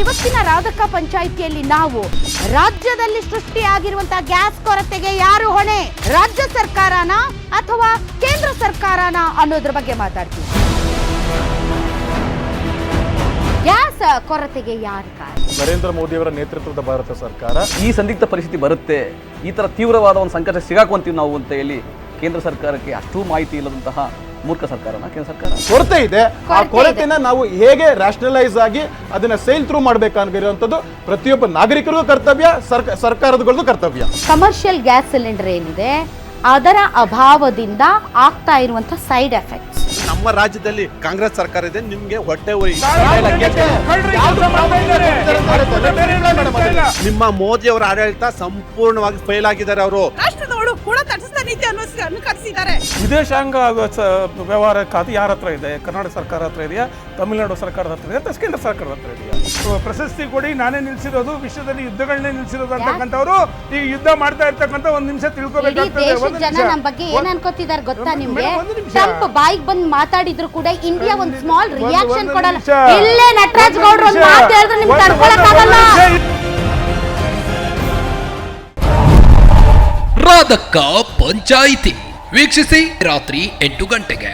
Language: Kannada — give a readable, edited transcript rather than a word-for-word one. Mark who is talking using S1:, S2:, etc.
S1: ಇವತ್ತಿನ ರಾಧಕ ಪಂಚಾಯಿತಿಯಲ್ಲಿ ನಾವು ರಾಜ್ಯದಲ್ಲಿ ಸೃಷ್ಟಿಯಾಗಿರುವಂತಹ ಗ್ಯಾಸ್ ಕೊರತೆಗೆ ಯಾರು ಹೊಣೆ, ರಾಜ್ಯ ಸರ್ಕಾರನ ಅಥವಾ ಕೇಂದ್ರ ಸರ್ಕಾರನ ಅನ್ನೋದ್ರ ಬಗ್ಗೆ ಮಾತಾಡ್ತೀವಿ. ಗ್ಯಾಸ್ ಕೊರತೆಗೆ ಯಾರು ಕಾರಣ?
S2: ನರೇಂದ್ರ ಮೋದಿಯವರ ನೇತೃತ್ವದ ಭಾರತ ಸರ್ಕಾರ.
S3: ಈ ಸಂದಿಗ್ಧ ಪರಿಸ್ಥಿತಿ ಬರುತ್ತೆ, ಈ ತರ ತೀವ್ರವಾದ ಒಂದು ಸಂಕಟ ಸಿಗಾಕೊಂತೀವಿ ನಾವು ಅಂತ ಹೇಳಿ ಕೇಂದ್ರ ಸರ್ಕಾರಕ್ಕೆ ಅಷ್ಟೂ ಮಾಹಿತಿ ಇಲ್ಲದಂತಹ ಮೂರ್ಖ ಸರ್ಕಾರನ ಕೇಂದ್ರ ಸರ್ಕಾರ.
S2: ಕೊರತೆ ಇದೆ, ಆ ಕೊರತೆನ ನಾವು ಹೇಗೆ ರ್ಯಾಷನಲೈಸ್ ಆಗಿ ಅದನ್ನ ಸೇಲ್ ಥ್ರೂ ಮಾಡ್ಬೇಕಂಗಿರುವಂತದ್ದು ಪ್ರತಿಯೊಬ್ಬ ನಾಗರಿಕರಿಗೂ ಕರ್ತವ್ಯ, ಸರ್ಕಾರದಗಳದ್ದು ಕರ್ತವ್ಯ.
S1: ಕಮರ್ಷಿಯಲ್ ಗ್ಯಾಸ್ ಸಿಲಿಂಡರ್ ಏನಿದೆ ಅದರ ಅಭಾವದಿಂದ ಆಗ್ತಾ ಇರುವಂತಹ ಸೈಡ್ ಎಫೆಕ್ಟ್ಸ್.
S4: ನಮ್ಮ ರಾಜ್ಯದಲ್ಲಿ ಕಾಂಗ್ರೆಸ್ ಸರ್ಕಾರ ಇದೆ, ನಿಮ್ಗೆ ಹೊಟ್ಟೆ ಉರಿ. ನಿಮ್ಮ ಮೋದಿ ಅವರ ಆಡಳಿತ ಸಂಪೂರ್ಣವಾಗಿ ಫೇಲ್ ಆಗಿದ್ದಾರೆ. ಅವರು
S5: ರಾಷ್ಟ್ರದವರು ಕೂಡ ತಟಸ್ಥ ನೀತಿ ಅನುಸರಿಸಿದ್ದಾರೆ.
S2: ವಿದೇಶಾಂಗ ವ್ಯವಹಾರ ಖಾತೆ ಯಾರ ಹತ್ರ ಇದೆ? ಕರ್ನಾಟಕ ಸರ್ಕಾರ ಹತ್ರ ಇದೆಯಾ, ತಮಿಳುನಾಡು ಸರ್ಕಾರದ ಹತ್ರ ಇದೆಯಾ, ಕೇಂದ್ರ ಸರ್ಕಾರದ ಹತ್ರ ಇದೆಯಾ? ಪ್ರಶಸ್ತಿ ಕೊಡಿ, ನಾನೇ ನಿಲ್ಸಿರೋದು, ವಿಶ್ವದಲ್ಲಿ ಯುದ್ಧಗಳನ್ನೇ ನಿಲ್ಸಿರೋದು ಅಂತಕ್ಕಂಥವ್ರು ಈಗ ಯುದ್ಧ ಮಾಡ್ತಾ ಇರ್ತಕ್ಕಂಥ ಒಂದ್ ನಿಮಿಷ ತಿಳ್ಕೊಬೇಕಾಗ್ತದೆ.
S1: ಜನ ನಮ್ಮ ಬಗ್ಗೆ ಏನ್ ಅನ್ಕೋತಿದಾರೆ ಗೊತ್ತಾ ನಿಮ್ಗೆ? ಟ್ರಂಪ್ ಬಾಯಿಗೆ ಬಂದು ಮಾತಾಡಿದ್ರು ಕೂಡ ಇಂಡಿಯಾ ಒಂದು ಸ್ಮಾಲ್ ರಿಯಾಕ್ಷನ್ ಕೊಡಲ್ಲ. ಇಲ್ಲೇ ನಟರಾಜ್ ಗೌಡ್ರು ಒಂದು ಮಾತು ಹೇಳಿದ್ರೆ ನಿಮ್ಗೆ ತಡ್ಕೊಳಕ್ಕಾಗಲ್ಲ.
S6: ರಾಧಕ ಪಂಚಾಯಿತಿ ವೀಕ್ಷಿಸಿ ರಾತ್ರಿ 8 ಗಂಟೆಗೆ.